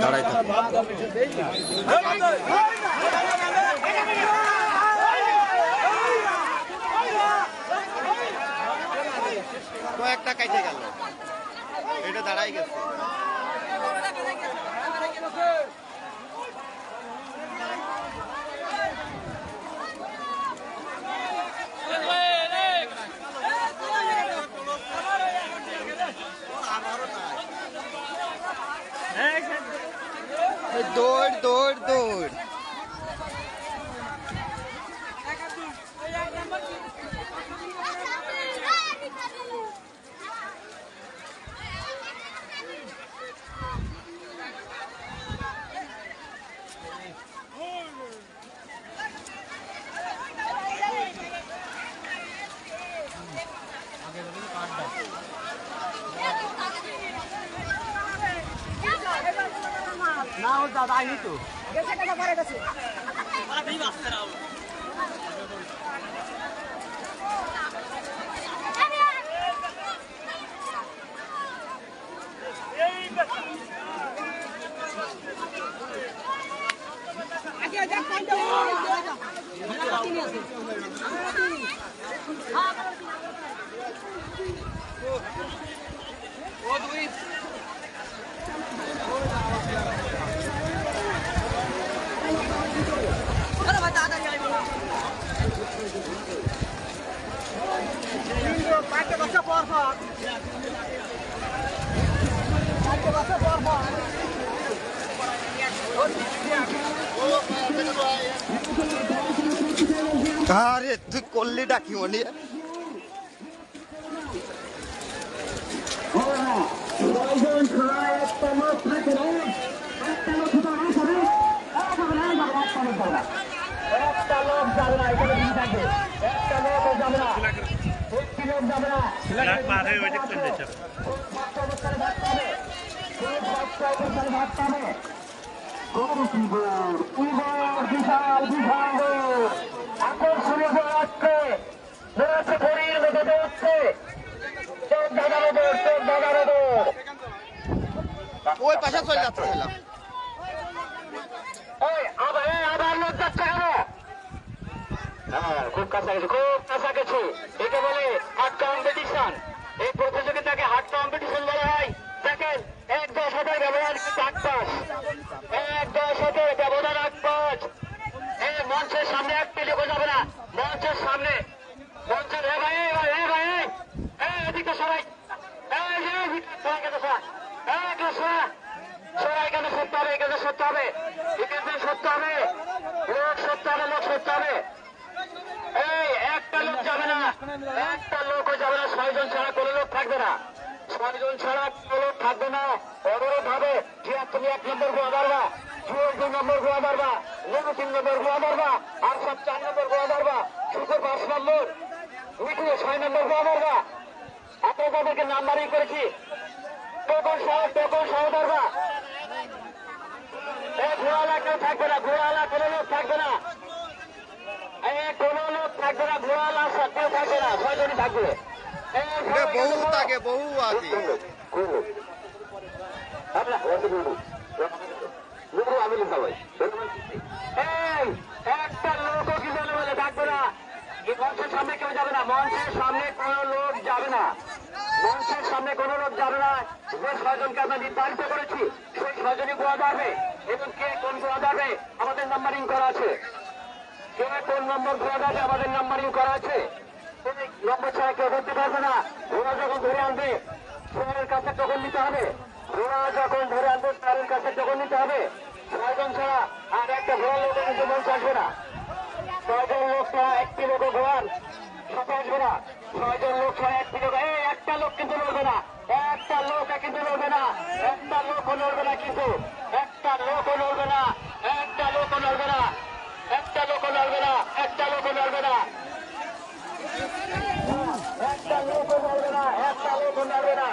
দাঁড়াই থাক। কয়েকটা কাইটে গেল, এটা দাঁড়াই গেছে। দৌড় দৌড় দৌড়। না ও দাদা আইনি তো গেছে কথা পরে গেছে আদি বাস্তে রাও এই কথা আগে যা পয়েন্ট দাও ও দুই আরে তুই করলি ডাকি মনে একটা লোক যাবে না, এখানে দিন থাকবে, একটা লোক যাবে না, একটি লোক যাবে না, বিশাল বিশাল আকর্ষণীয় আসছে, রয়েছে ঘড়ির মধ্যে হচ্ছে চোখ দাদার ওপর, চোখ দাদার ওপর ওই পাশে চলে যাচ্ছে। আবার লোক যাচ্ছে কেন? খুব কাছাকাছি, খুব কাছাকাছি। একে বলে হার্ড কম্পিটিশন। এই প্রতিযোগিতাকে হার্ড কম্পিটিশন বলা হয়। দেখেন ১-১০ ব্যবধান ৮-৫, ১-১০ ব্যবধান ৮-৫। এই মঞ্চের সামনে একটি লোক যাবে না, মঞ্চের সামনে মঞ্চের এদিকে সবাই সবাই এখানে সত্য হবে, এখানে সত্য হবে, এখানে সত্য হবে, লোক সত্য হবে, লোক সত্য হবে। এই একটা লোক যাবে না, একটা লোকও যাবে না, ৬ জন ছাড়া কোনো লোক থাকবে না, ৬ জন ছাড়া কোনো লোক থাকবে না। অনুরোধ হবে যে তুমি ১ নম্বর গোয়া মারবা, জুয়েল ২ নম্বর গোয়া মারবা, লেবু ৩ নম্বর গোয়া মারবা, আর সব ৪ নম্বর গোয়া মারবা, শুকুর ৫ নম্বর, মিঠু ৬ নম্বর গোয়া মারবা। আপনারা তাদেরকে নাম্বারিং করেছি, টোকন সহ মারবা। ঘোড়ালা কেউ থাকবে না, ঘোড়ালা কোনো লোক থাকবে না, কোনো লোক থাকবে না, ঘোড়ালা কেউ থাকবে না, ৬ জনই থাকবে। বহু থাকে, বহু আছে। একটা লোকও কি বলে বলে থাকবে না, মঞ্চের সামনে কেউ যাবে না, মঞ্চের সামনে কোনো লোক যাবে না, মঞ্চের সামনে কোনো লোক যাবে না। যে ৬ জনকে আমরা নির্ধারিত করেছি সেই ৬ জনই গোয়া যাবে, এবং কে কোন গোয়া যাবে আমাদের নাম্বারিং করা আছে, কে কোন নম্বর গোয়া যাবে আমাদের নাম্বারিং করা আছে। নম্বর ছাড়া কেউ ধরতে পারবে না। ঘোড়া যখন ধরে আনবে স্যারের কাছে টোকন নিতে হবে, ঘোড়া যখন ধরে আনবে স্যারের কাছে টোকন নিতে হবে। ৬ জন ছাড়া আর একটা ঘোড়া লোক কিন্তু মঞ্চ আসবে না, ৬ জন লোক ছাড়া একটি লোক ঘোড়ার সাথে আসবে না, ৬ জন লোক ছাড়া একটি লোক, একটা লোক কিন্তু লড়বে না, একটা লোক কিন্তু লড়বে না, একটা লোকও লড়বে না, কিন্তু একটা লোকও লড়বে না, একটা লোকও লড়বে না, একটা লোকও লড়বে না, একটা লোকও লড়বে না, একটা লোকও লড়বে না, একটা লোকও লড়বে না।